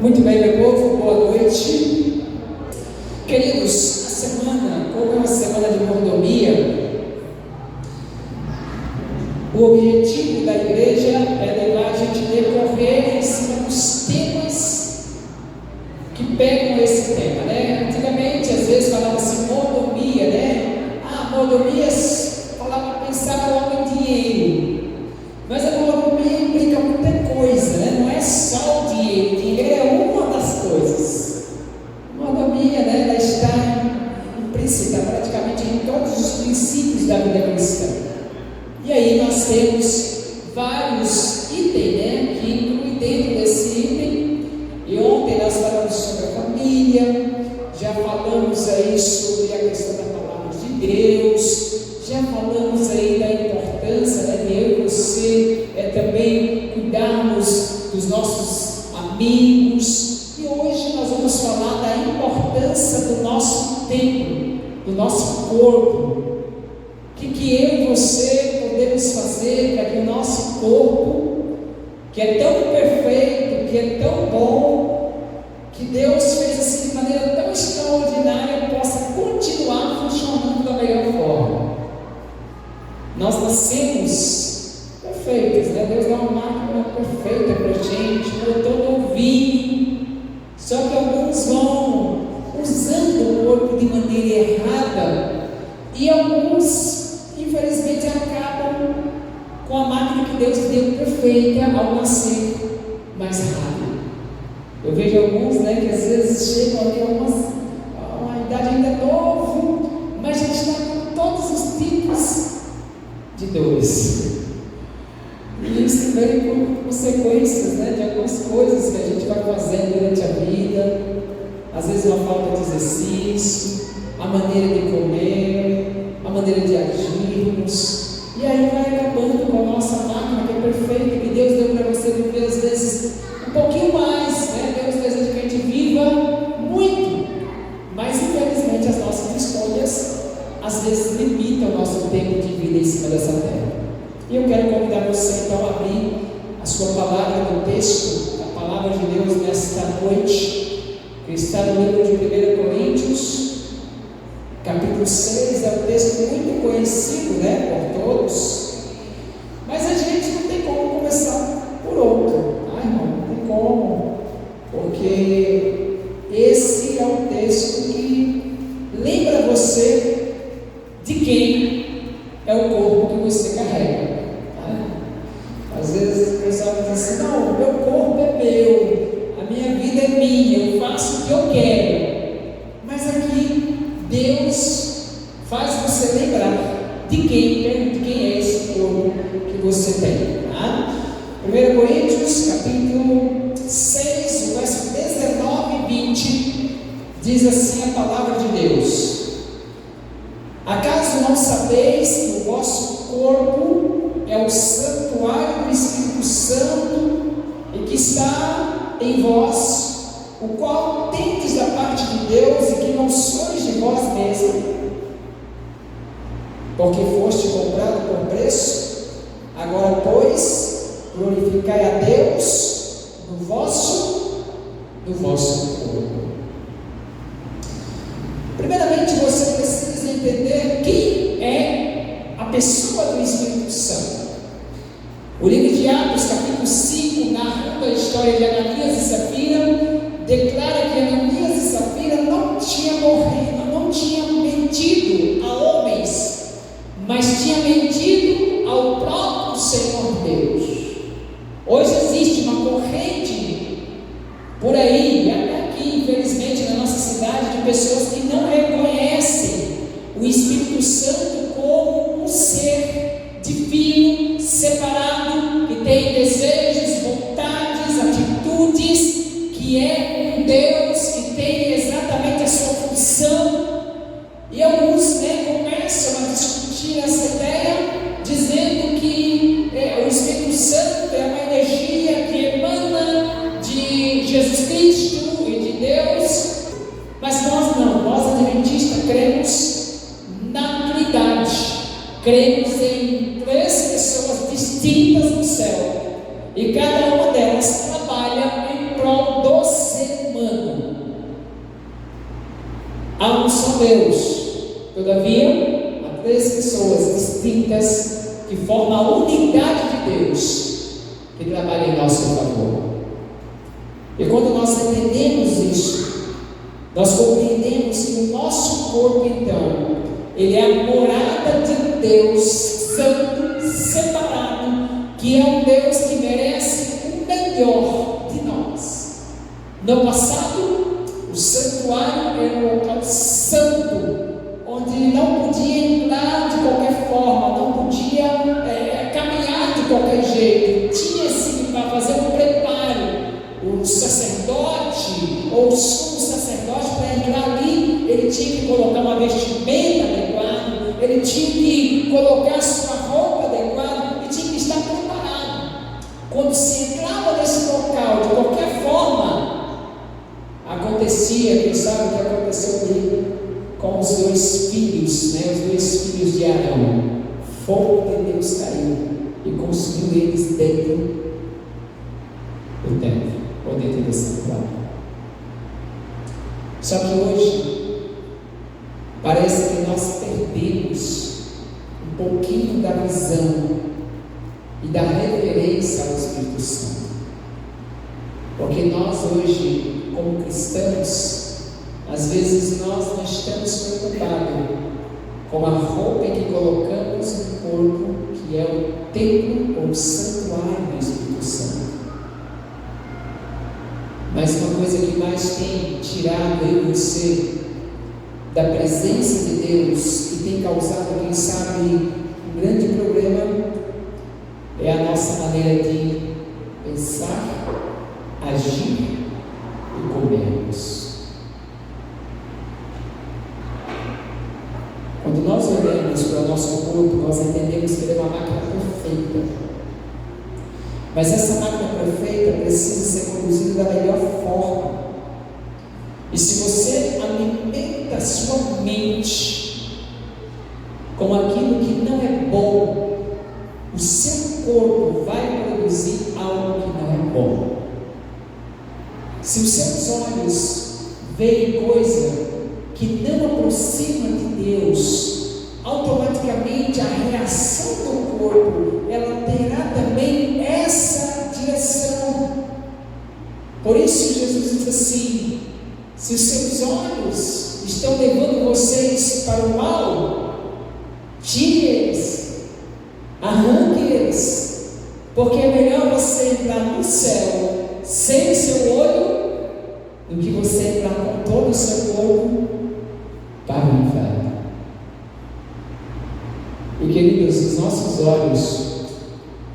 Muito bem, meu povo, boa noite. Queridos, a semana, como é uma semana de mordomia, o objetivo da igreja é levar a gente a decorrer em cima dos temas que pegam esse tema, né? Antigamente, às vezes, falava-se mordomia, né? Mordomia, pensava logo em dinheiro. Mas a mordomia implica muita coisa, né? Não é só o dinheiro. O dinheiro é uma das coisas. A mordomia, né? Ela está implícita praticamente em todos os princípios da vida cristã. E aí nós temos vários itens, né? Que incluem dentro desse item. E ontem nós falamos sobre a família, já falamos aí sobre a questão da palavra de Deus, já falamos aí da importância, né, de eu e você também cuidarmos dos nossos amigos. E hoje nós vamos falar da importância do nosso tempo, do nosso corpo. O que eu e você podemos fazer para que o nosso corpo, que é tão perfeito, que é tão bom, que Deus fez assim de maneira tão extraordinária, possa continuar funcionando da melhor forma. Nós nascemos perfeitos, né? Deus dá uma máquina perfeita para a gente, botou novinho. Só que alguns vão usando o corpo de maneira errada e alguns, infelizmente, acabam com a máquina que Deus deu perfeita ao nascer mais rápido. Eu vejo alguns, né, que às vezes chegam ali a uma idade ainda novo, mas já está com todos os tipos de dores. E isso vem por consequências, né, de algumas coisas que a gente vai fazendo durante a vida, às vezes uma falta de exercício, a maneira de comer, a maneira de agirmos, e aí vai acabando com a nossa máquina que é perfeita, que Deus deu para você viver às vezes um pouquinho mais, né? Deus deseja que a gente viva muito, mas infelizmente as nossas escolhas às vezes limitam o nosso tempo de vida em cima dessa terra. E eu quero convidar você então a abrir a sua palavra no texto, a palavra de Deus nesta noite, que está no livro de 1 Coríntios, capítulo 6, é um texto muito conhecido, né, por todos, mas a gente não tem como começar por outro, irmão, não tem como, porque esse é um texto que lembra você de quem é o corpo que você carrega. Às vezes o pessoal diz assim: não, o meu corpo é meu, a minha vida é minha, eu faço o que eu quero. Mas aqui Deus faz você lembrar de quem é esse corpo que você tem. 1 Coríntios capítulo 6, verso 19 e 20, diz assim a palavra de Deus: acaso não sabeis que o vosso corpo é o santuário do Espírito Santo e que está em vós, o qual tendes da parte de Deus e que não sois de vós mesmos, porque foste comprado por preço? Agora, pois, glorificai a Deus no vosso corpo. Primeiramente, você precisa entender quem é a pessoa do Espírito Santo. O livro de Atos, capítulo 5, narrando a história de Ananias e Safira, declara que Ananias e Safira não tinham morrido, não tinham mentido a homens, mas tinham mentido ao próprio Senhor Deus. Hoje existe uma corrente por aí, e até aqui, infelizmente, na nossa cidade, de pessoas que não reconhecem o Espírito Santo como um ser divino, separado, que tem desejos, vontades, atitudes, que é um Deus que tem exatamente a sua função. E alguns, começam a discutir essa ideia, dizendo que o Espírito Santo é uma energia que emana de Jesus Cristo e de Deus. Mas nós não, nós adventistas cremos na Trindade, cremos em 3 pessoas distintas no céu, e cada uma delas trabalha em prol do Deus. Todavia, há três pessoas distintas que formam a unidade de Deus, que trabalham em nosso favor. E quando nós entendemos isso, nós compreendemos que o nosso corpo, então, ele é a morada de Deus, santo, separado, que é um Deus que merece o melhor de nós. No passado, o santuário era um local santo, onde não podia entrar de qualquer forma, não podia caminhar de qualquer jeito, tinha-se para fazer um preparo. O sacerdote ou o sumo sacerdote, para entrar ali, ele tinha que colocar uma vestimenta adequada, ele tinha que colocar sua roupa adequada e tinha que estar preparado. Quando se entrava nesse local, de qualquer forma, acontecia, quem sabe o que aconteceu ali com os dois filhos, os dois filhos de Arão. Fogo de Deus caiu e consumiu eles dentro do templo, ou dentro do santuário. Só que hoje parece que nós perdemos um pouquinho da visão e da reverência ao Espírito Santo, porque nós hoje, como cristãos, às vezes nós não estamos preocupados com a roupa que colocamos no corpo, que é o templo ou o santuário do Espírito Santo. Mas uma coisa que mais tem tirado eu e você da presença de Deus e tem causado, quem sabe, um grande problema é a nossa maneira de pensar, agir e comermos. Quando nós olhamos para o nosso corpo, nós entendemos que ele é uma máquina perfeita. Mas essa máquina perfeita precisa ser conduzida da melhor forma. E se você alimenta a sua mente com aquilo que não é bom, o seu corpo vai produzir algo que não é bom. Se os seus olhos veem coisa que não aproxima de Deus, automaticamente a reação do corpo, ela terá também essa direção. Por isso Jesus diz assim: se os seus olhos estão levando vocês para o mal, tire eles, arranque eles, porque é melhor você entrar no céu sem o seu olho do que você entrar com todo o seu corpo para o inferno. E queridos, os nossos olhos,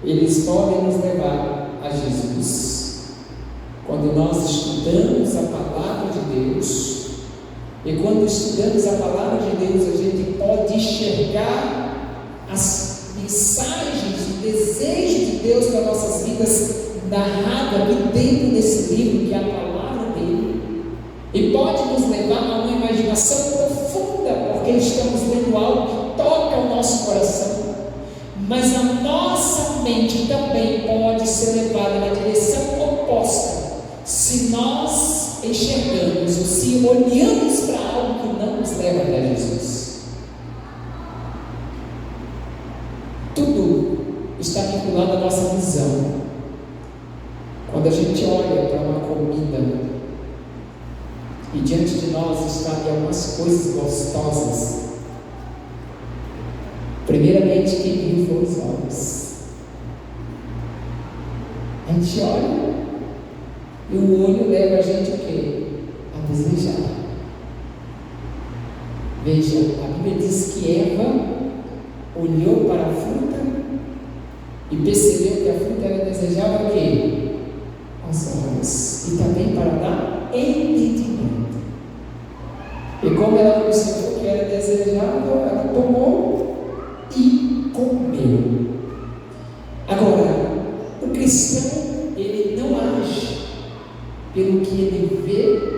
eles podem nos levar a Jesus quando nós estudamos a palavra de Deus. E quando estudamos a palavra de Deus, a gente pode enxergar as mensagens, o desejo de Deus para nossas vidas narrado aqui dentro desse livro, que é a palavra dele, e pode nos levar a uma imaginação profunda, porque estamos lendo algo que toca o nosso coração. Mas a nossa mente também pode ser levada na direção oposta, se nós enxergamos ou se olhamos para algo que não nos leva até Jesus. Tudo está vinculado à nossa visão. Quando a gente olha para uma comida e diante de nós está ali algumas coisas gostosas, primeiramente quem viu foram os olhos. A gente olha e o olho leva a gente o quê? A desejar. Veja, a Bíblia diz que Eva olhou para a fruta e percebeu que a fruta ela desejava o quê? Aos olhos, e também para dar entendimento. E como ela observou que era desejável, ela tomou e comeu. Agora, o cristão, ele não age pelo que ele vê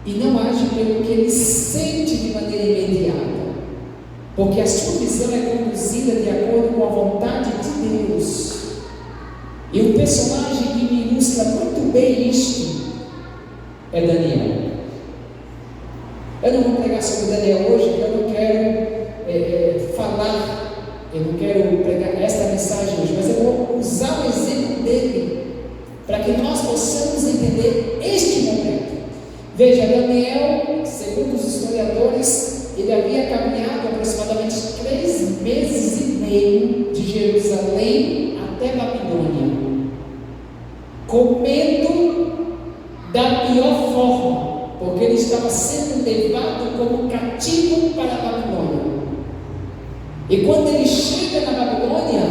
e não age pelo que ele sente de maneira imediata, porque a sua visão é conduzida de acordo com a vontade de Deus. E um personagem que me ilustra muito bem isto é Daniel. Eu não vou pregar sobre Daniel hoje, porque eu não quero falar, eu não quero pregar esta mensagem hoje, mas eu vou usar o exemplo dele para que nós possamos entender este momento. Veja, Daniel, segundo os historiadores, ele havia caminhado aproximadamente 3 meses e meio de Jerusalém até Babilônia, comendo da pior forma, porque ele estava sendo levado como cativo para a Babilônia. E quando ele chega na Babilônia,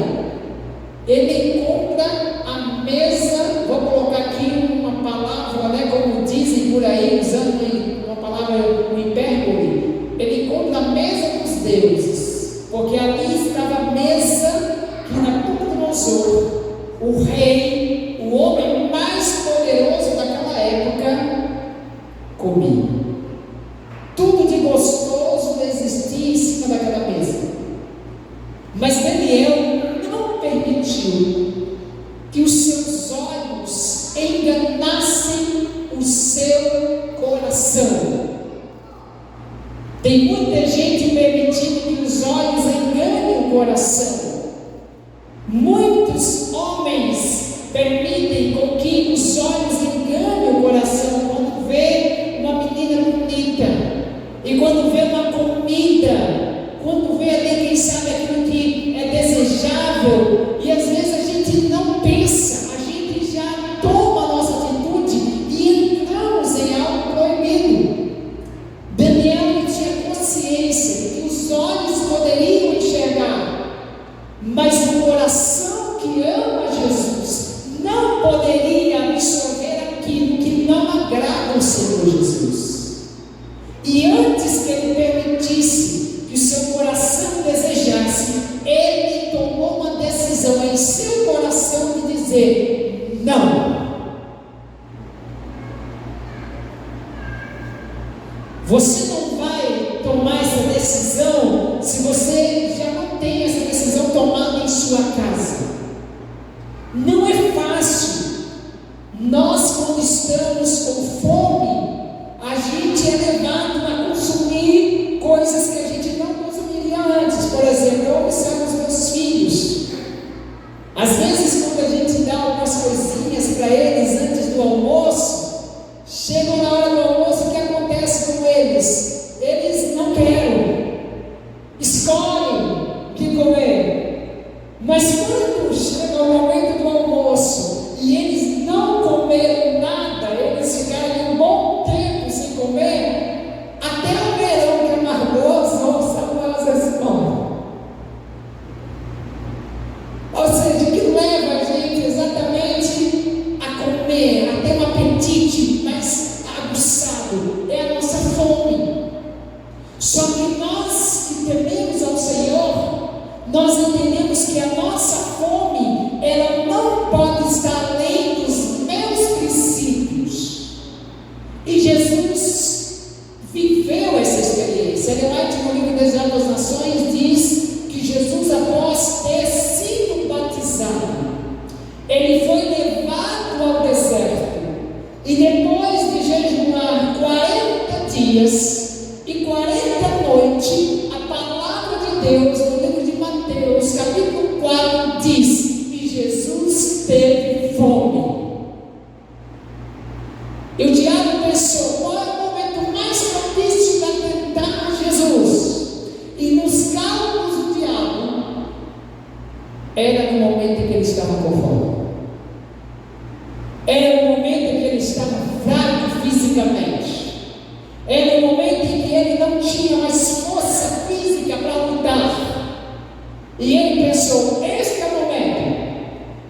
ele encontra a mesa, vou colocar aqui uma palavra, né, como dizem por aí, usando uma palavra, um hipérbole, ele encontra a mesa dos deuses, porque ali estava a mesa que Nabucodonosor, o rei, o homem mais poderoso daquela época, comia. Tudo de gostoso existia em cima daquela mesa. Mas Daniel não permitiu que os seus olhos enganassem o seu coração. Tem muita gente permitindo que os olhos enganem o coração. Muitos homens permitem com que os olhos enganem o coração quando vê uma menina bonita, e quando vê uma comida, quando vê ali, quem sabe, aquilo que é desejável, e às vezes a gente não pensa, a gente já toma a nossa atitude e entramos em algo proibido. Daniel tinha consciência de que os olhos poderiam enxergar, mas o coração que ama Jesus não poderia absorver aquilo que não agrada ao Senhor Jesus. E antes que ele permitisse que o seu coração desejasse, ele tomou uma decisão em seu coração de dizer: não. Você não vai tomar essa decisão se você já não tem essa decisão tomada em sua casa. Não é fácil. Nós, quando estamos com fome, a gente é levado a consumir coisas que a gente não consumiria antes. Por exemplo, eu observo os meus filhos. Às vezes, quando a gente dá algumas coisinhas para eles antes do almoço, chegam na hora do almoço, o que acontece com eles? Eles não querem, escolhem o que comer. Mas quando chega o momento do almoço e eles não comeram nada, eles ficaram um bom tempo sem comer, até o verão que amargou, Samuel responde. Ou seja, que leva a gente exatamente a comer, a ter um apetite mais aguçado, é a nossa fome. Só que nós que tememos ao Senhor, nós entendemos que a nossa fome, ela não pode estar além dos meus princípios. E Jesus viveu essa experiência. Ellen White, no livro Desejado das Nações, diz que Jesus, após ter sido batizado, ele foi levado ao deserto, e depois de jejuar 40 dias e 40 noites, a palavra de Deus, no livro de Mateus, capítulo 4, diz que Jesus teve fome. E o diabo pensou: qual é o momento mais propício para tentar Jesus? E nos cálculos do diabo, era no momento em que ele estava com fome. Era no momento em que ele estava fraco fisicamente. Era no momento em que ele não tinha mais força física para lutar. E ele pensou: este é o momento.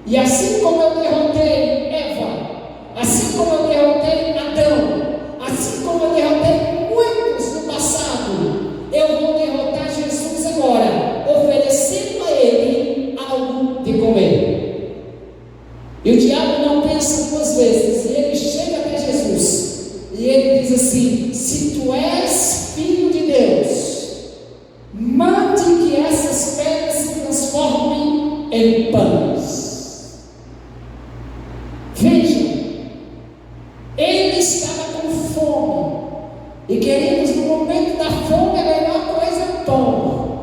E assim como eu derrotei Eva, assim como eu derrotei Adão, assim como eu derrotei muitos no passado, eu vou derrotar Jesus agora, oferecendo a ele algo de comer. E o diabo não pensa 2 vezes, e ele chega até Jesus, e ele diz assim: se tu és filho de Deus, mande que essas pedras se transformem em pães. Veja, ele estava com fome, E queridos, no momento da fome, a melhor coisa é pão.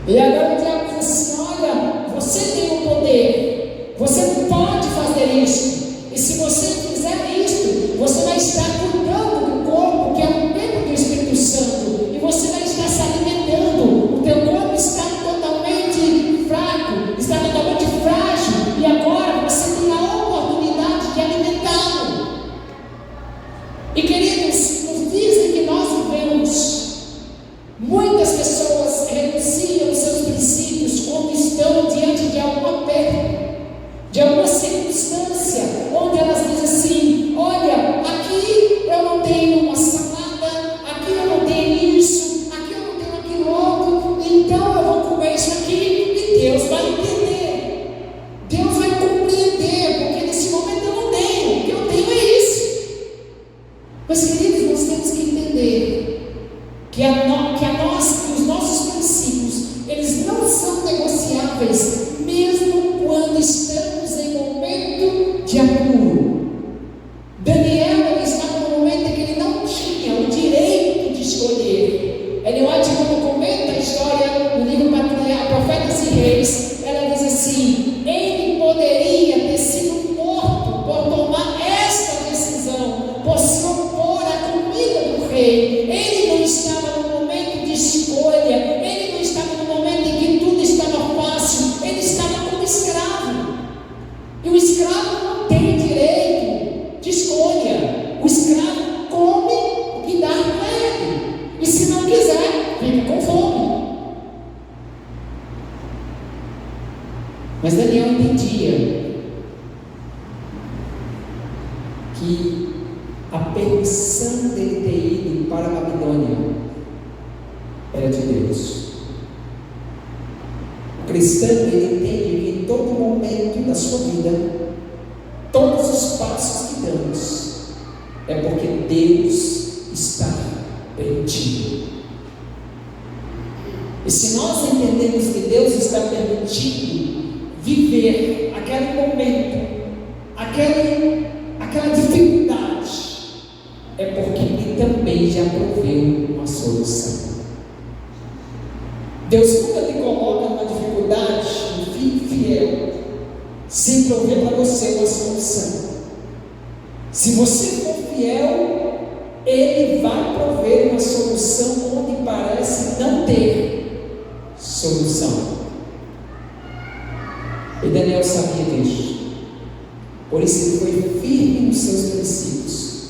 E agora o diabo diz assim: olha, você tem o poder, você pode fazer isso. E se você fizer isto, você vai estar cuidando do corpo, que é o templo do Espírito Santo. E você vai estar se alimentando. O teu corpo está totalmente fraco, está totalmente frágil. E agora você tem a oportunidade de alimentá-lo. E queridos, nos dizem que nós vivemos. Muitas pessoas renunciam aos seus princípios quando estão diante de alguma perda, de alguma circunstância, onde elas dizem assim: olha, aqui eu não tenho uma salada, aqui eu não tenho isso, aqui eu não tenho aquilo outro, então eu vou comer isso aqui e Deus vai entender, Deus vai compreender, porque nesse momento eu não tenho, o que eu tenho é isso. Mas queridos, nós temos que entender que os nossos princípios, eles não são negociáveis, mesmo quando estamos em momento de apuro. Daniel, ele estava no momento em que ele não tinha o direito de escolher. Ellen White, quando comenta a história no livro Profetas e Reis, ela diz assim: ele poderia ter sido morto por tomar esta decisão, por se opor à comida do rei. Ele não estava no momento de escolha, ele não estava no momento em que tudo estava fácil, ele estava como escravo. E o escravo não tem direito de escolha. O escravo come o que dá para ele, e se não quiser, fica com fome. Mas Daniel entendia que a permissão dele ter ido para a Babilônia era de Deus. O cristão, ele entende que em todo momento da sua vida, todos os passos que damos, é porque Deus está permitindo. E se nós entendemos que Deus está permitindo viver aquele momento, aquela dificuldade, é porque Ele também já proveu uma solução. Deus nunca te coloca numa dificuldade, um filho fiel, sem prover para você uma solução. Se você for fiel, Ele vai prover uma solução onde parece não ter solução. E Daniel sabia disso. Por isso ele foi firme nos seus princípios.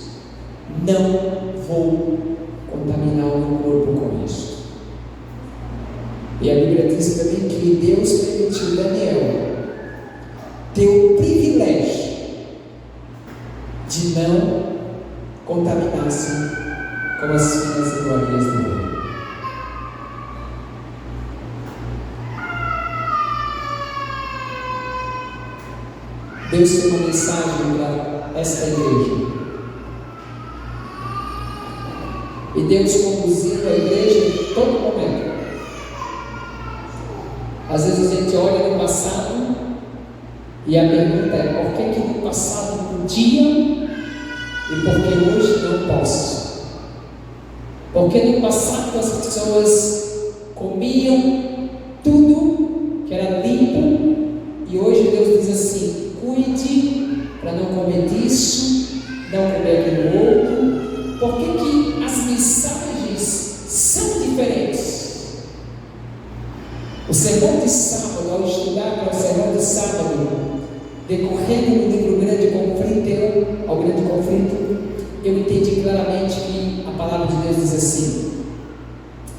Não vou contaminar o meu corpo com isso. E a Bíblia diz também que Deus permitiu Daniel ter o privilégio de não contaminar-se com as finas iguarias do mundo. Deus tem uma mensagem para esta igreja. E Deus conduzindo a igreja em todo momento. Às vezes a gente olha no passado e a pergunta é: por que no passado podia e por que hoje não posso? Porque no passado as pessoas comiam tudo que era limpo e hoje Deus diz assim: cuide para não comer disso, não comer aquilo outro. Por que as mensagens são diferentes? O sermão de sábado, ao estudar para o sermão de sábado, decorrendo no livro Grande Conflito, eu entendi claramente que a palavra de Deus diz assim,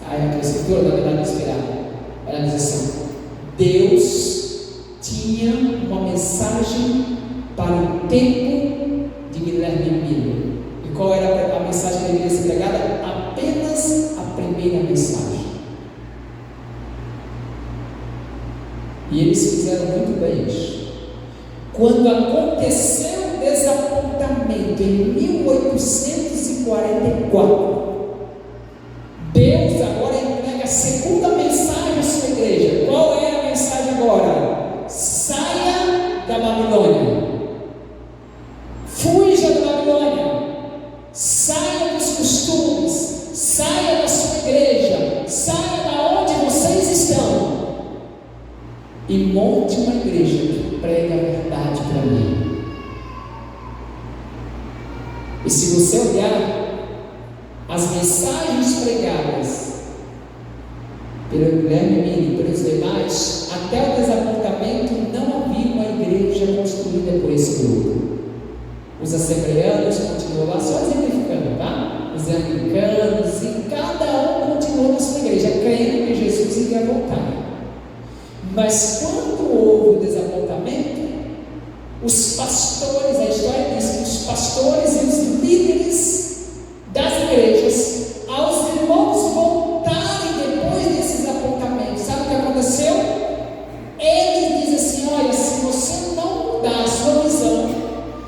a escritura na verdade inspirada, ela diz assim: Deus tinha uma mensagem para o tempo de Guilherme Miller. E qual era a mensagem que deveria ser pregada? Apenas a primeira mensagem. E eles fizeram muito bem isso. Quando aconteceu o desapontamento em 1844, Deus agora entrega a segunda mensagem à sua igreja. Qual é a mensagem agora? Saia da Babilônia, fuja da Babilônia, saia dos costumes monte uma igreja que prega a verdade para mim. E se você olhar as mensagens pregadas pelo Guilherme Mini e pelos demais, até o desapontamento não havia uma igreja construída por esse grupo. Os assembleanos continuam lá, só exemplificando, tá? Os anglicanos, e cada um continuou na sua igreja, crendo que Jesus iria voltar. Mas quando houve o desapontamento, os pastores, a história diz que os pastores e os líderes das igrejas, aos irmãos voltarem depois desses apontamentos, sabe o que aconteceu? Eles dizem assim: olha, se você não mudar a sua visão,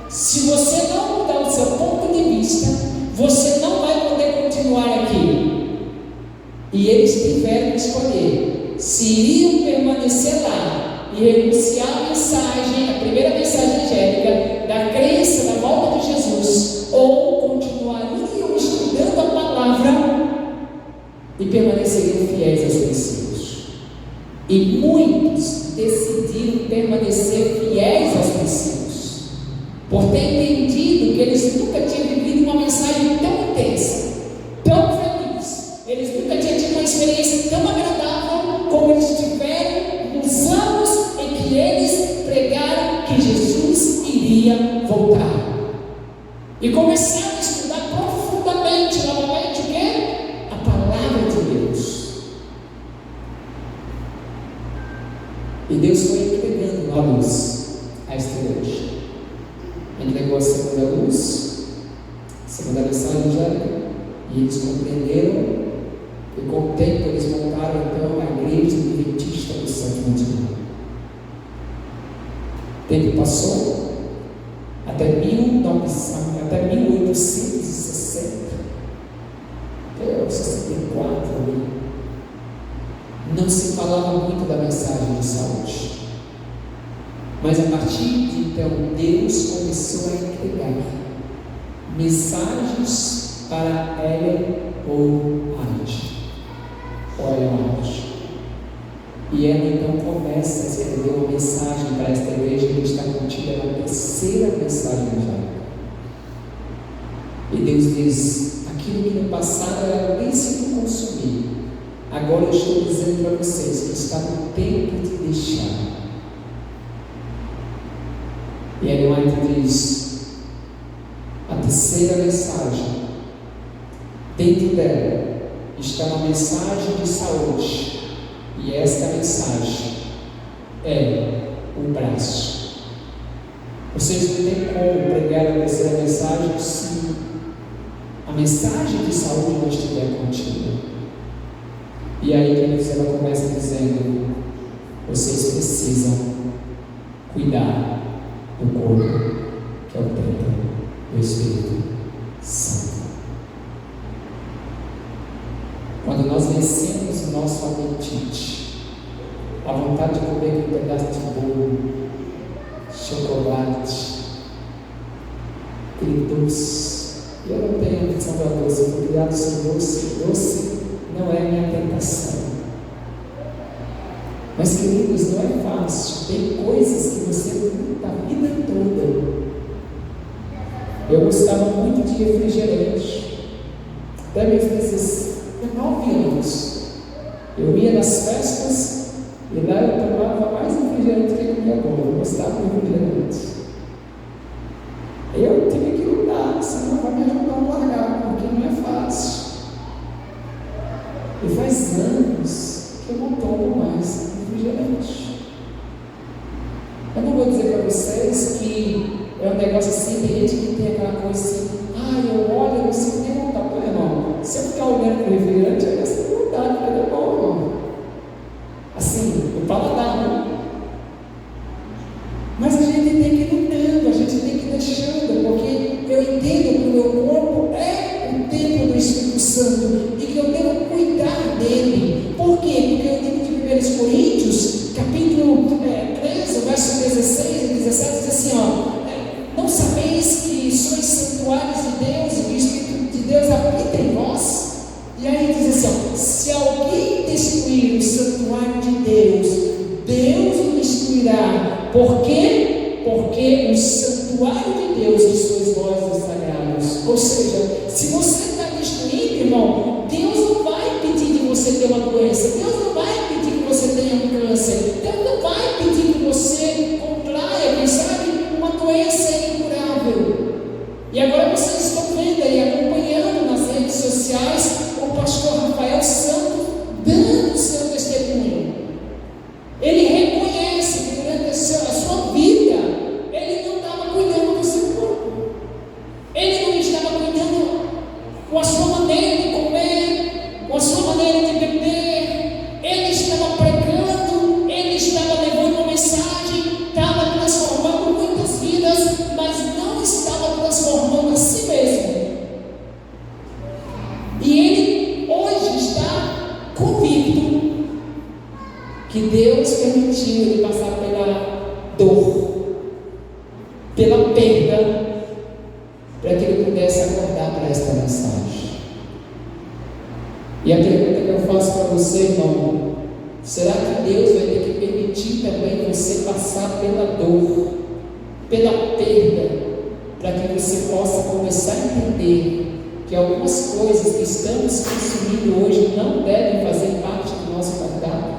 se você não mudar o seu ponto de vista, você não vai poder continuar aqui. E eles tiveram que escolher se iriam permanecer lá e renunciar à mensagem, a primeira mensagem angélica, da crença na volta de Jesus, ou continuariam estudando a palavra e permaneceriam fiéis aos princípios. E muitos decidiram permanecer fiéis aos princípios, por ter entendido que eles nunca tinham vivido uma mensagem tão intensa, tão feliz, eles nunca tinham tido uma experiência tão agradável como eles tiveram nos anos em que eles pregaram que Jesus iria voltar. E começaram a estudar profundamente, novamente, o quê? A palavra de Deus. E Deus foi entregando a luz a esta igreja. Entregou a segunda luz, a segunda mensagem angélica, e eles compreenderam, e com o tempo eles montaram então a igreja adventista do sétimo dia. O tempo passou, até 1860, até 64, não se falava muito da mensagem de saúde. Mas a partir de então, Deus começou a entregar mensagens para Ellen White. E ela então começa a escrever uma mensagem para esta igreja que está contida na terceira mensagem angélica. E Deus diz: aquilo que no passado era lícito consumir, agora eu estou dizendo para vocês que está no tempo de deixar. E Ellen White diz: a terceira mensagem, dentro dela está uma mensagem de saúde, e esta mensagem é o braço. Vocês não têm como pregar a terceira mensagem se a mensagem de saúde não estiver contida. E aí ela começa dizendo: vocês precisam cuidar do corpo, que é o templo do Espírito Santo. Quando nós vencemos o nosso apetite, a vontade de comer aquele pedaço de bolo, chocolate, aquele doce. Eu não tenho ambição para doce, eu fui criado sem doce. Doce não é minha tentação. Mas, queridos, não é fácil. Tem coisas que você luta a vida toda. Eu gostava muito de refrigerante. Até mesmo nesses 9 anos. Eu ia nas festas e lá eu tomava mais refrigerante que eu comia agora. Eu gostava de refrigerante. Eu tive que lutar, senão vai me ajudar a largar, porque não é fácil. E faz anos que eu não tomo mais refrigerante. Eu não vou dizer para vocês que é um negócio assim, tem gente que tem aquela coisa assim: eu olho, eu não sinto nem vontade. Pô, irmão, se eu ficar olhando para o refrigerante, eu não sinto vontade, porque é bom, irmão. Assim, o paladar, né? Mas a gente tem que ir lutando, a gente tem que ir deixando, porque eu entendo que o meu corpo é o templo do Espírito Santo e que eu devo cuidar dele. Por quê? Porque o livro de 1 Coríntios, capítulo 13, verso 16 e 17, diz assim: não sabeis que sois santuários de Deus e que o Espírito de Deus habita em vós? E aí diz assim: se alguém destruir o santuário de Deus, Deus o destruirá santuário de Deus que sois vós os sagrados. Ou seja, se você está destruído, irmão, Deus não vai pedir que você tenha uma doença, Deus não vai pedir que você tenha um câncer, Deus não vai pedir que você contraia, quem sabe, uma doença incurável. E agora vocês estão vendo aí, acompanhando nas redes sociais, o pastor Rafael Santos dando o seu testemunho. Ele reconhece que durante a sua vida, ele não estava cuidando do seu corpo. Ele não estava cuidando com a sua maneira de comer, com a sua maneira de beber. Ele estava pregando, ele estava levando uma mensagem, estava transformando muitas vidas, mas não estava transformando a si mesmo. E ele hoje está convicto que Deus permitiu ele passar pela dor, pela perda, para que ele pudesse acordar para esta mensagem. E a pergunta que eu faço para você, irmão, será que Deus vai ter que permitir também você passar pela dor, pela perda, para que você possa começar a entender que algumas coisas que estamos consumindo hoje não devem fazer parte do nosso cardápio?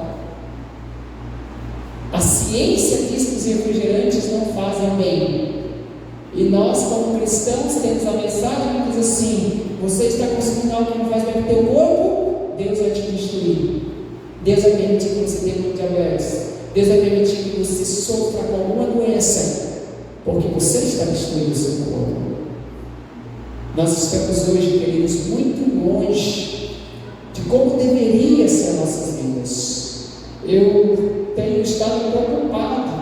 A ciência diz que os refrigerantes não fazem bem. E nós, como cristãos, temos a mensagem que diz assim: você está consumindo algo que não faz bem para o teu corpo, Deus vai te destruir. Deus vai permitir que você tenha um diabetes. Deus vai permitir que você sofra com alguma doença, porque você está destruindo o seu corpo. Nós estamos hoje, queridos, muito longe de como deveria ser as nossas vidas. Eu tenho estado preocupado.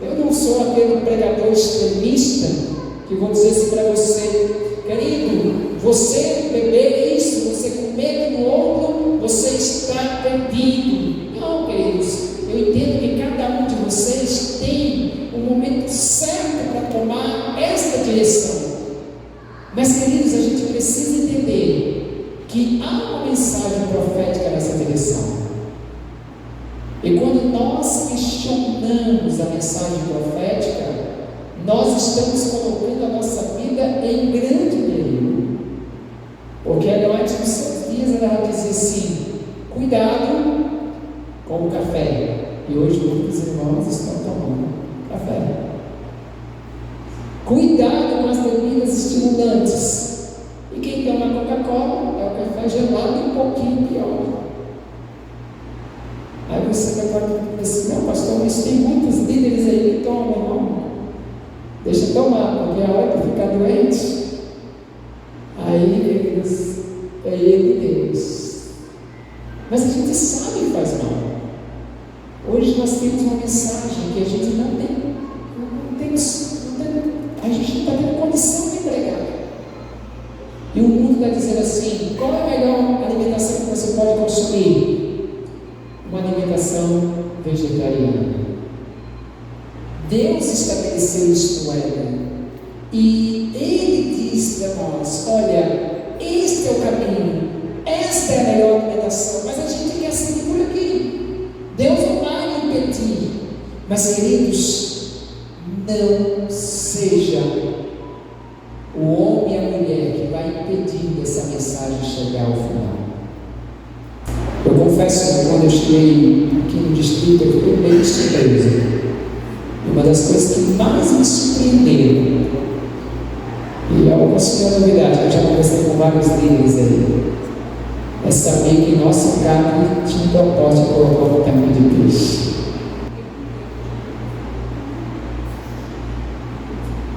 Eu não sou aquele pregador extremista que vou dizer assim para você: querido, você beber isso, você comer aquilo outro, você está perdido. Não, queridos, eu entendo que cada um de vocês tem um momento certo para tomar esta direção. Mas, queridos, a gente precisa entender que há uma mensagem profética nessa direção. E quando nós questionamos a mensagem profética, nós estamos colocando a nossa vida em grande perigo. Porque a Noite, nos seus dias, ela dizia assim: cuidado com o café. E hoje muitos irmãos estão tomando café. Cuidado com as bebidas estimulantes. E quem toma Coca-Cola é o café gelado e um pouquinho pior. Aí você vai dizer assim: não, pastor, mas tem muitos líderes aí que tomam, irmão. Deixa eu tomar, porque a hora que ficar doente, aí eles é ele Deus. Mas a gente sabe que faz mal. Hoje nós temos uma mensagem que a gente não tem, a gente não está tendo condição de pregar. E o mundo está dizendo assim: qual é a melhor alimentação que você pode consumir? Uma alimentação vegetariana. Deus estabeleceu isto no Éden, e Ele diz para nós: olha, este é o caminho, esta é a melhor alimentação, mas a gente quer seguir por aqui. Deus não vai me impedir. Mas, queridos, não seja o homem e a mulher que vai impedir essa mensagem chegar ao final. Eu confesso que quando eu cheguei aqui no distrito, eu fiquei bem surpreso. Uma das coisas que mais me surpreenderam, e é uma novidade, que eu já conversei com vários líderes aí, é saber que nossa carne tinha um propósito de colocar no caminho de Cristo.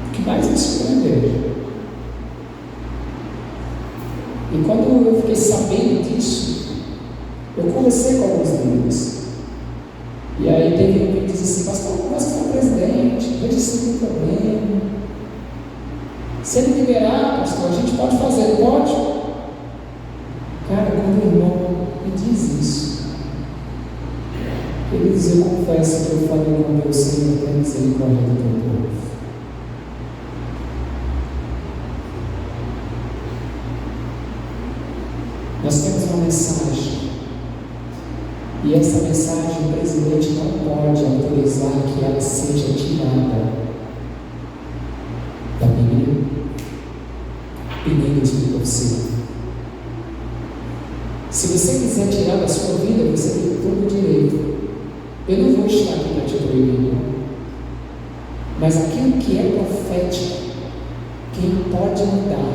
O que mais me surpreendeu? E quando eu fiquei sabendo disso, eu conversei com alguns líderes. E aí teve um que disse assim: pastor, conversa com o presidente, veja se tem problema. Se ele liberar, pastor, a gente pode fazer, pode? Cara, quando o irmão me diz isso, ele diz: eu confesso que eu falei com Deus, Senhor, tem misericórdia do teu povo. Nós temos uma mensagem. E essa mensagem o presidente não pode autorizar que ela seja tirada. e nem Deus para você. Se você quiser tirar da sua vida, você tem todo o direito. Eu não vou estar aqui para te proibir, mas aquilo que é profético, quem pode mudar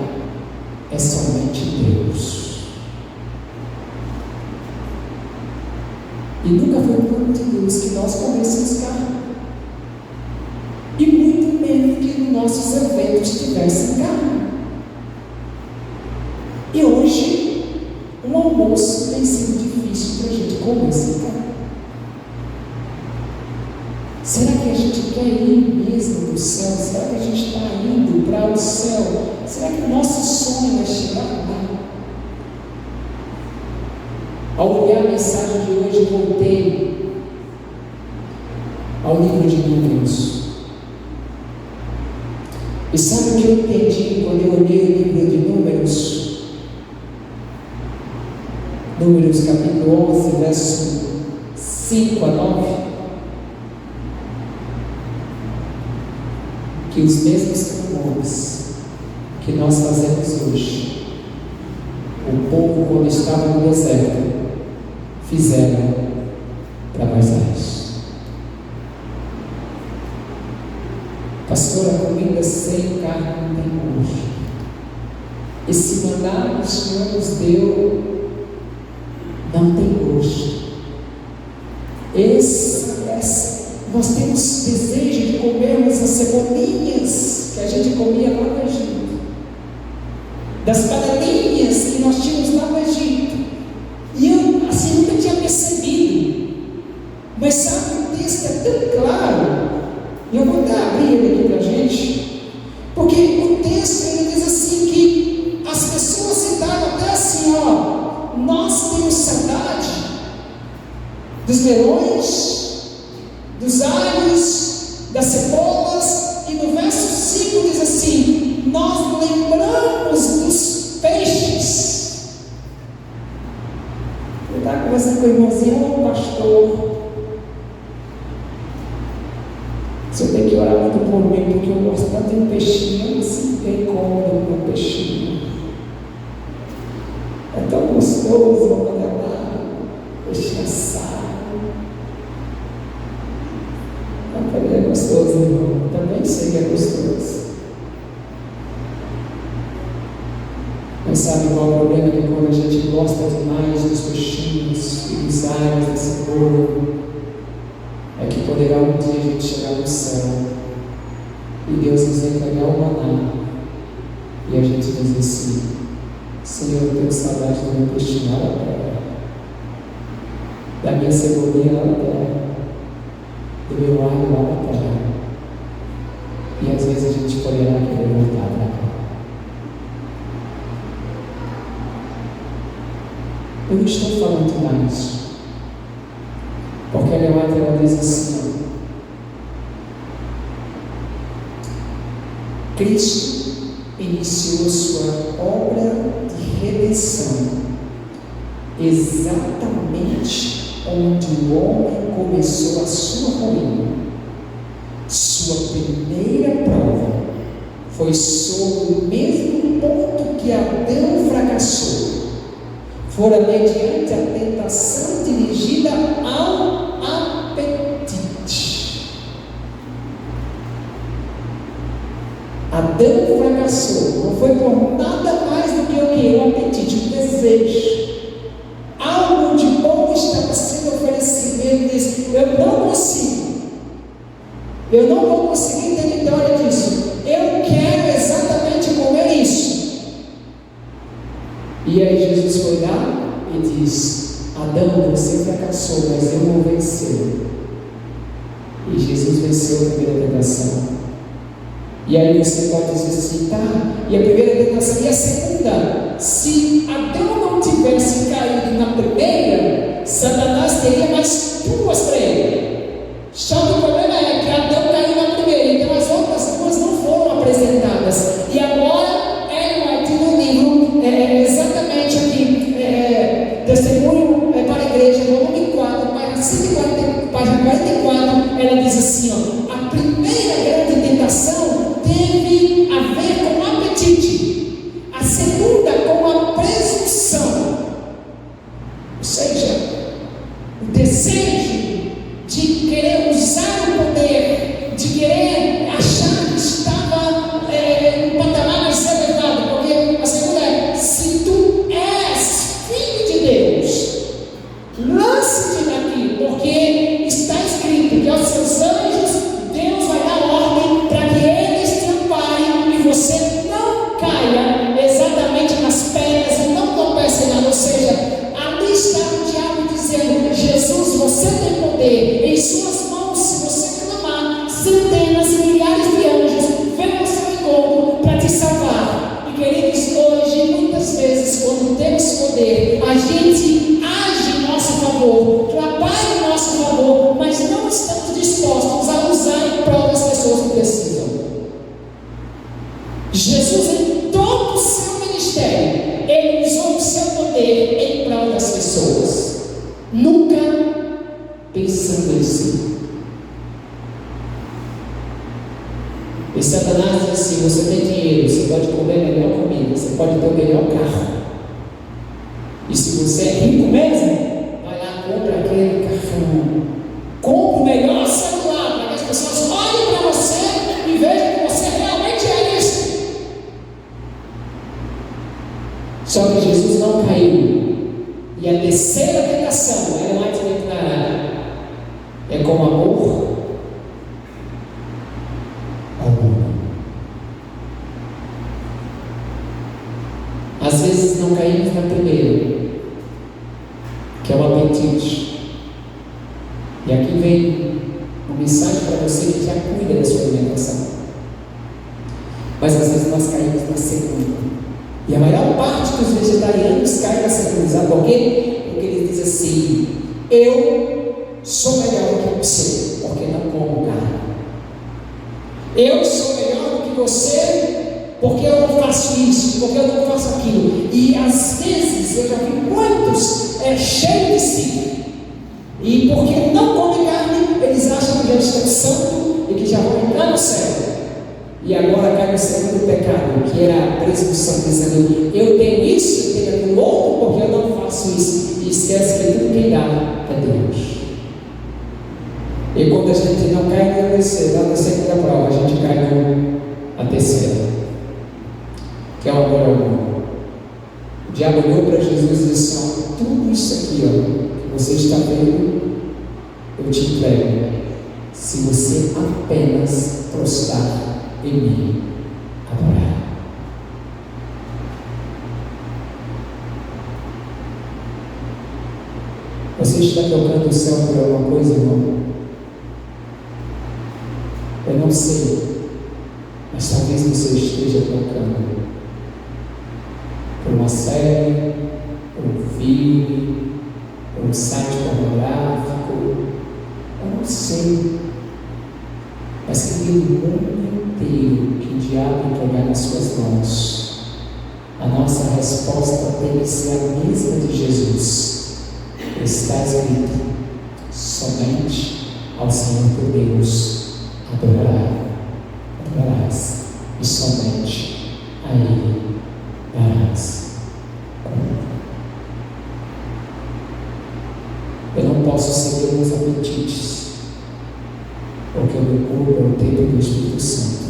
é somente Deus. E nunca foi o plano de Deus que nós comêssemos carne, e muito menos que nos nossos eventos tivessem carne. E hoje, um almoço tem sido difícil para a gente comer sem carne. Será que a gente quer ir mesmo para o céu? Será que a gente está indo para o céu? Será que o nosso sonho é chegar lá? Ao olhar a mensagem de hoje, voltei ao livro de Números. E sabe o que eu entendi quando eu olhei o livro de Números? Números capítulo 11, verso 5 a 9. Que os mesmos clamores que nós fazemos hoje, o povo, quando estava no deserto, fizeram para Moisés. Pastor, a comida sem carne não tem gosto. Esse maná que o Senhor nos deu não tem gosto. Nós temos desejo de comermos as cebolinhas que a gente comia lá no Egito, das bananinhas que nós tínhamos lá no Egito. E eu assim nunca tinha percebido. Mas sabe, o texto é tão claro. E eu vou até abrir ele aqui para a gente, porque o texto ele diz assim que as pessoas sentaram até assim, ó, nós temos saudade dos melões, dos alhos, das cebolas, e no verso 5 diz assim: nós lembramos dos peixes. Eu estava conversando com o irmãozinho, o pastor. Se eu tenho que orar muito por mim, porque eu gosto tanto de um peixinho, eu não sei tem como comer um peixinho. É tão gostoso uma panelada, peixe assado. Também é gostoso, irmão. Também sei que é gostoso. Mas sabe qual é o problema? Que quando a gente gosta demais dos peixinhos e dos alhos, da cebola, é que poderá um dia a gente chegar no céu e Deus nos entregar o maná e a gente dizer assim: Senhor, eu tenho saudade do meu peixinho lá na terra, da minha cebolinha lá na terra, do meu alho lá na terra. E às vezes a gente poderá querer voltar para cá. Eu não estou falando mais, porque a Leonardo ela diz assim: Cristo iniciou sua obra de redenção exatamente onde o homem começou a sua ruína. Sua primeira prova foi sobre o mesmo ponto que Adão fracassou. Fora mediante a tentação dirigida ao apetite. Adão fracassou, não foi por nada mais do que o que? O apetite, o desejo. Algo de bom estava sendo oferecido. Ele disse: eu não vou conseguir ter vitória disso. Eu quero exatamente comer isso. E aí Jesus foi lá e diz: Adão, você fracassou, mas eu vou vencer. E Jesus venceu a primeira tentação. E aí você pode dizer assim: tá, e a primeira tentação e a segunda? Se Adão não tivesse caído na primeira, Satanás teria mais duas para ele. Só que o problema é que Adão caiu na primeira, então as outras duas não foram apresentadas. E agora Ellen White no livro, exatamente aqui, Testemunho para a Igreja, volume 4, página 44, ela diz assim: ó, a primeira grande tentação teve a ver com apetite. A segunda, com a presunção, ou seja, o desejo de querer usar o poder, de querer achar que estava em um patamar mais elevado, porque a segunda é: se tu és filho de Deus, lance-te daqui, porque está escrito que aos seus anjos Deus vai dar ordem para que eles te amparem e você não caia exatamente nas pedras e não tropece em nada. Ou seja, ali está o diabo dizendo: Jesus, você tem poder, em suas mãos, se você clamar, centenas e milhares de anjos vêm ao seu encontro para te salvar. E queridos, hoje, muitas vezes, quando temos poder, a gente age em nosso favor, trabalha em nosso favor, mas não estamos dispostos a usar em prol das pessoas que precisam. Jesus, em todo o seu ministério, ele usou o seu poder em prol das pessoas, nunca pensando em si. E Satanás diz assim: você tem dinheiro, você pode comer a melhor comida, você pode ter o melhor carro, e se você é rico mesmo, vai lá, compra aquele carrão, compra o melhor celular, para que as pessoas olhem para você e vejam que você realmente é isso. Só que Jesus não caiu. E a terceira tentação, ela vai te declarar, é com amor ao mundo. Às vezes não caímos na primeira, que é o apetite. E aqui vem uma mensagem para você que já cuida da sua alimentação. Mas às vezes nós caímos na segunda. E a maior parte dos vegetarianos cai na segunda. Sabe por quê? Porque eles dizem assim: eu sou melhor do que você, porque não como carne. Eu sou melhor do que você, porque eu não faço isso, porque eu não faço aquilo. E às vezes eu já vi muitos cheios de si. E porque não comem carne, eles acham que já estão santos e que já vão entrar no céu. E agora cai no segundo pecado, que era a presunção, dizendo: eu tenho isso, eu tenho aquilo outro, porque eu não faço isso. E esquece que tudo quem dá é Deus. E quando a gente não cai na segunda prova, a gente cai na terceira, que é o amor ao mundo. O diabo olhou para Jesus e disse: ó, tudo isso aqui, ó, que você está vendo, eu te entrego, se você apenas prostrar em mim, adorar. Você está tocando o céu por alguma coisa, irmão? Eu não sei, mas talvez você esteja tocando por uma série, por um filme, por um site pornográfico, eu não sei, mas que o mundo inteiro que o diabo entregar nas suas mãos, a nossa resposta tem que ser a mesma de Jesus. Está escrito: somente ao Senhor teu Deus adorarás, e somente a Ele darás conta. Eu não posso seguir meus apetites, porque o meu corpo é o templo do Espírito Santo.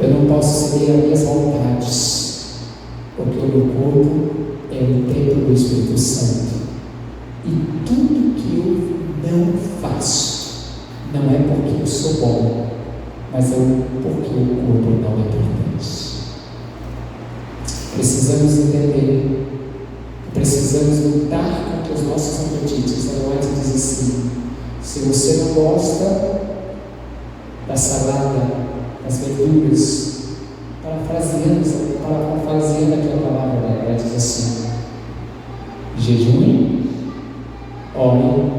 Eu não posso seguir as minhas vontades, porque o meu corpo é o templo do Espírito Santo. E tudo que eu não faço, não é porque eu sou bom, mas é porque o corpo não é importante. Precisamos entender, precisamos lutar contra os nossos apetites. A White diz assim: se você não gosta da salada, das verduras, parafraseando aquela palavra dela, ela diz assim: jejum, ore,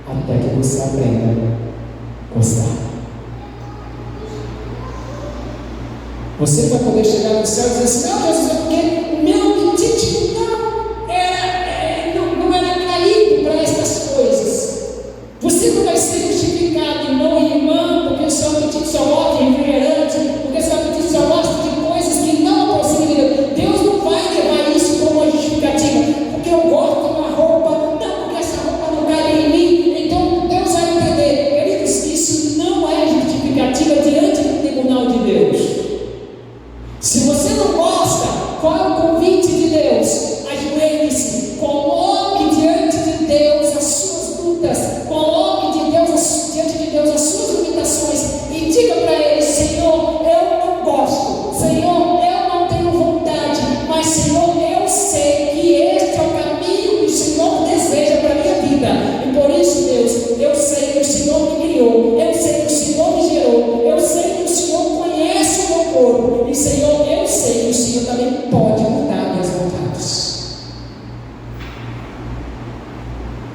até que você aprenda a gostar. Você vai poder chegar no céu e dizer assim: não, Jesus, é porque o meu apetite não era caído para essas coisas. Você não vai ser justificado, irmão e irmã, porque o seu apetite só gosta de refrigerante, porque o seu apetite só gosta de coisas que não aproximam de Deus.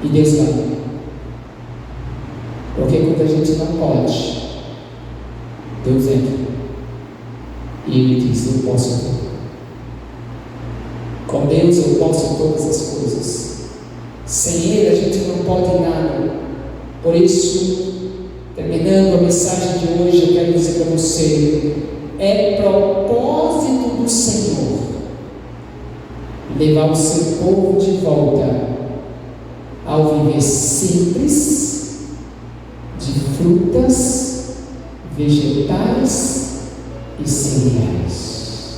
E Deus vai. Porque quando a gente não pode, Deus entra. E Ele diz: eu posso tudo. Com Deus eu posso todas as coisas. Sem Ele a gente não pode nada. Por isso, terminando a mensagem de hoje, eu quero dizer para você: é propósito do Senhor levar o seu povo de volta ao viver simples, de frutas, vegetais e cereais.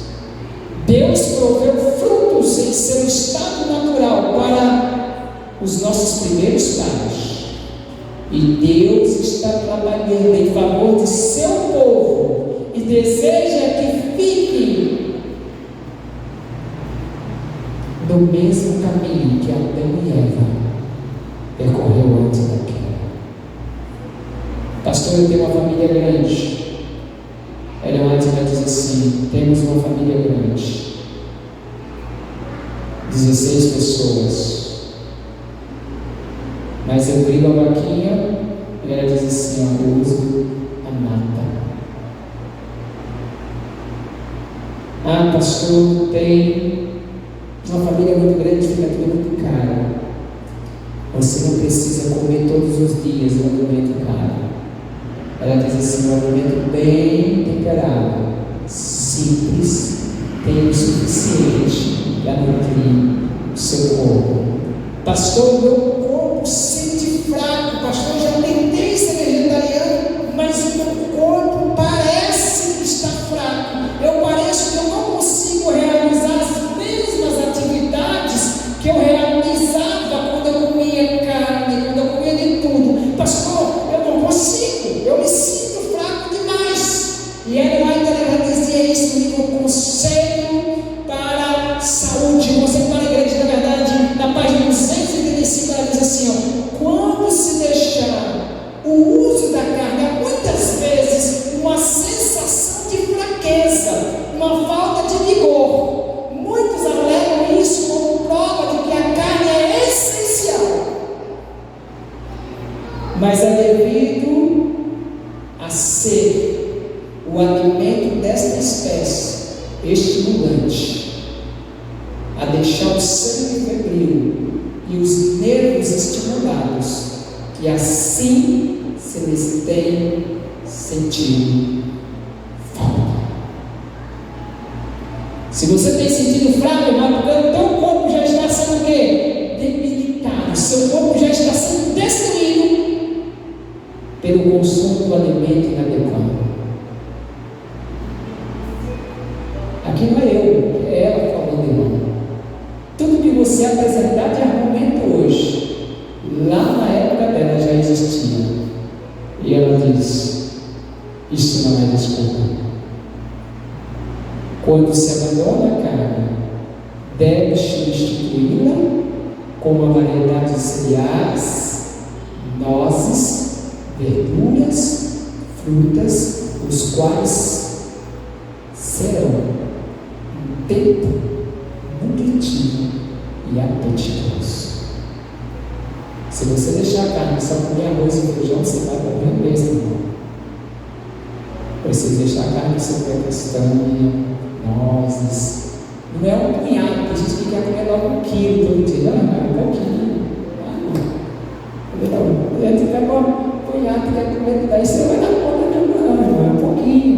Deus proveu frutos em seu estado natural para os nossos primeiros pais. E Deus está trabalhando em favor de seu povo e deseja que fiquem no mesmo caminho que Adão e Eva percorreu antes da queda. Pastor, eu tenho uma família grande. Ellen White vai dizer assim: temos uma família grande, 16 pessoas. Mas eu brigo a vaquinha e ela diz assim: eu uso a mata. Ah, pastor, tem uma família muito grande, fica tudo muito caro. Você não precisa comer todos os dias um alimento caro. Ela diz assim: um alimento bem temperado, simples, tem o suficiente para nutrir o seu corpo. Pastor, meu corpo sente fraco. Pastor, eu já tentei ser vegetariano, mas o meu corpo parece que está fraco. Eu pareço que eu não consigo realizar as mesmas atividades que eu realizava quando eu comia carne, quando eu comia de tudo. Pastor, eu não consigo, eu me sinto fraco demais. E ela ainda dizia isso no Conselho para a Saúde, Conselho para a Igreja, na verdade, na página 235, ela diz assim: ó, quando se deixar o uso da carne, há muitas vezes uma sensação de fraqueza, uma falta de vigor. Muitos alegam isso como prova de que a carne é essencial, mas é devido a ser o alimento desta espécie estimulante, a deixar o sangue febril e os nervos estimulados, que assim se lhes tem sentido falta. Se você tem sentido fraco, irmão, porque o teu corpo já está sendo o quê? Debilitado. Seu corpo já está sendo destruído pelo consumo do alimento inadequado. Aqui não é eu, é ela falando, irmão. Tudo que você apresentar de argumento hoje, lá na época dela já existia. E ela diz: isso não é desculpa. Quando se abandona a carne, deve substituí-la com uma variedade de cereais, nozes, verduras, frutas, os quais serão um tempo nutritivo e apetitoso. Se você deixar a carne só comer arroz e feijão, você vai morrer mesmo, irmão. Precisa deixar a carne só comer castanha, nozes. Não é um punhado, porque a gente quer comer logo 1 quilo todo dia. Não, é um pouquinho. A gente pega um punhado e quer comer, daí você vai dar conta de não, é um pouquinho.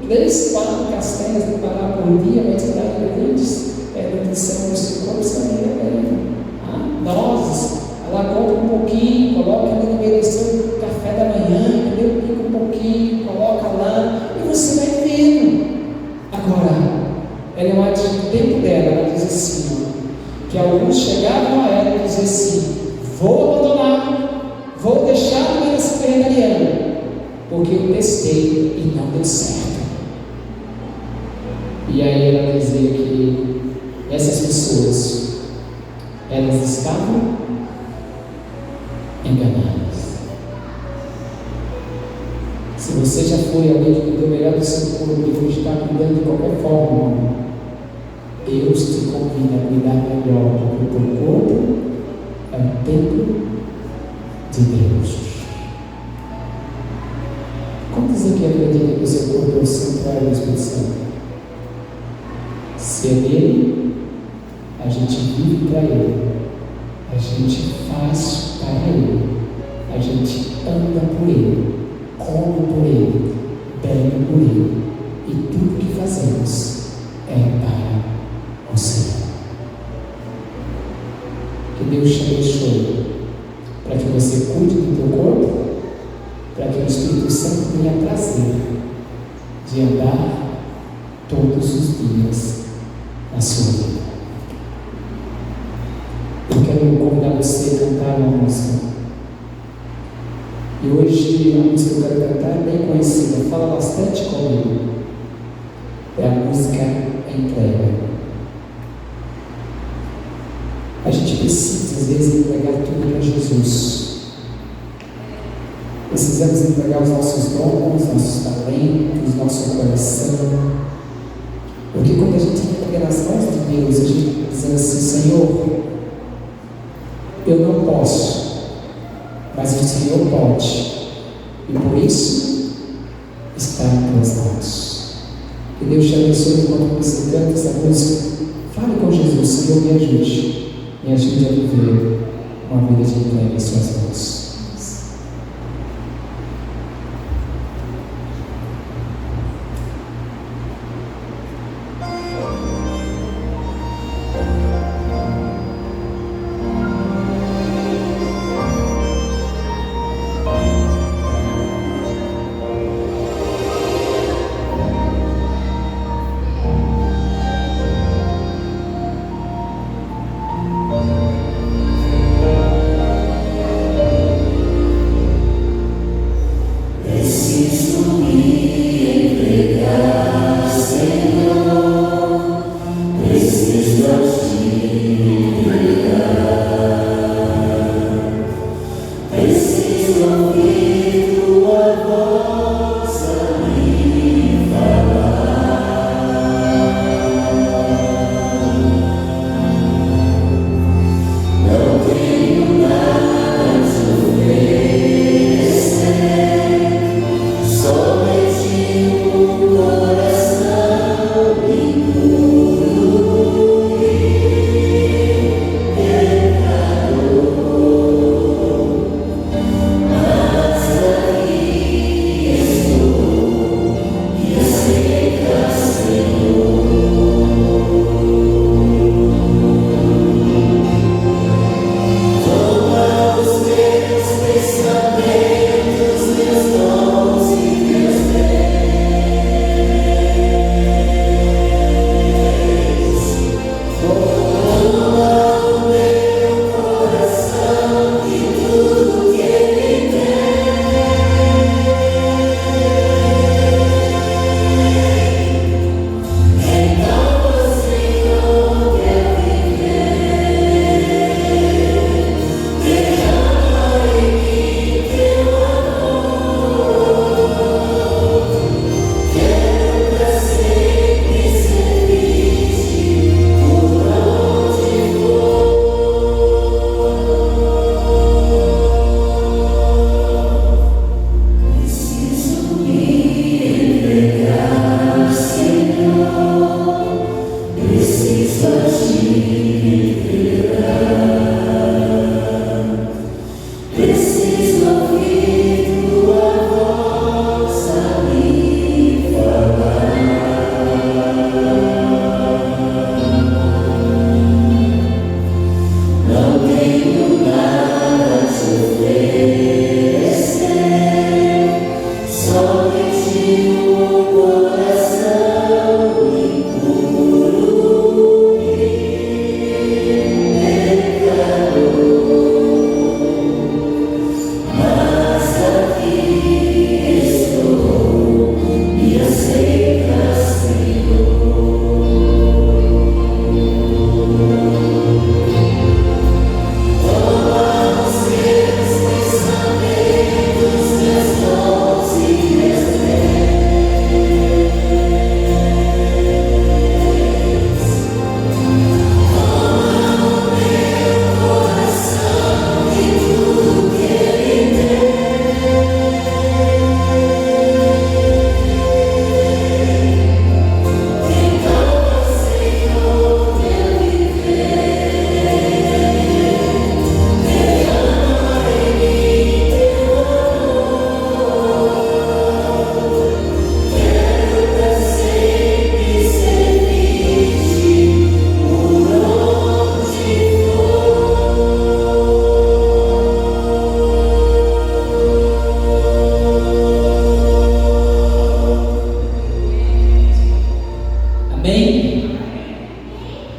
3, 4 castanhas para parar por dia, vai te dar ingredientes, nutrição no seu corpo, você vai ver. Nozes, ela compra um pouquinho, coloca ali no meio do seu café da manhã, entendeu? Pica um pouquinho, coloca lá, e você vai vendo. Agora, ela é mais do tempo dela, ela diz assim, ó, que alguns chegavam a ela e diziam assim: vou abandonar, vou deixar a vida ser vegetariana, porque eu testei e não deu certo. E aí ela dizia que essas pessoas, elas estavam enganadas. Se você já foi alguém que cuidou melhor do seu corpo e hoje está cuidando de qualquer forma, Deus te convida a cuidar melhor, porque o teu corpo é um templo de Deus. Quantos aqui acreditam que o seu corpo é o santuário do Espírito Santo? Se é dele, a gente vive para ele, a gente faz para ele, a gente anda por ele, come por ele, bebe por ele, e tudo que fazemos é para o Senhor. Que Deus te abençoe, para que você cuide do teu corpo, para que o Espírito Santo tenha prazer de andar todos os dias na sua vida. Eu quero convidar você a cantar uma música. E hoje a música que eu quero cantar é bem conhecida, fala bastante comigo. É a música Entrega. A gente precisa, às vezes, entregar tudo para Jesus. Precisamos entregar os nossos dons, nossos talentos, nosso coração. Porque quando a gente entrega nas mãos de Deus, a gente diz assim: Senhor, eu não posso, mas o Senhor pode. E por isso, está em tuas mãos. Que Deus te abençoe enquanto você canta essa música. Fale com Jesus: Senhor, me ajude a viver uma vida de entrega em suas mãos.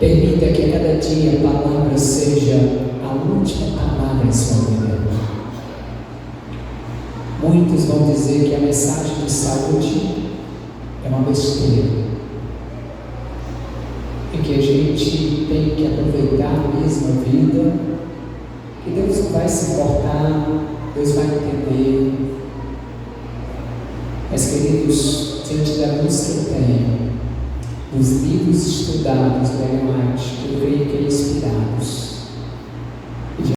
Permita que a cada dia a palavra seja a última palavra em sua vida. Muitos vão dizer que a mensagem de saúde é uma besteira e que a gente tem que aproveitar mesmo a vida, que Deus não vai se importar, Deus vai entender. Mas, queridos, diante da luz que eu tenho, dos livros estudados da Ellen White, eu creio que inspirados,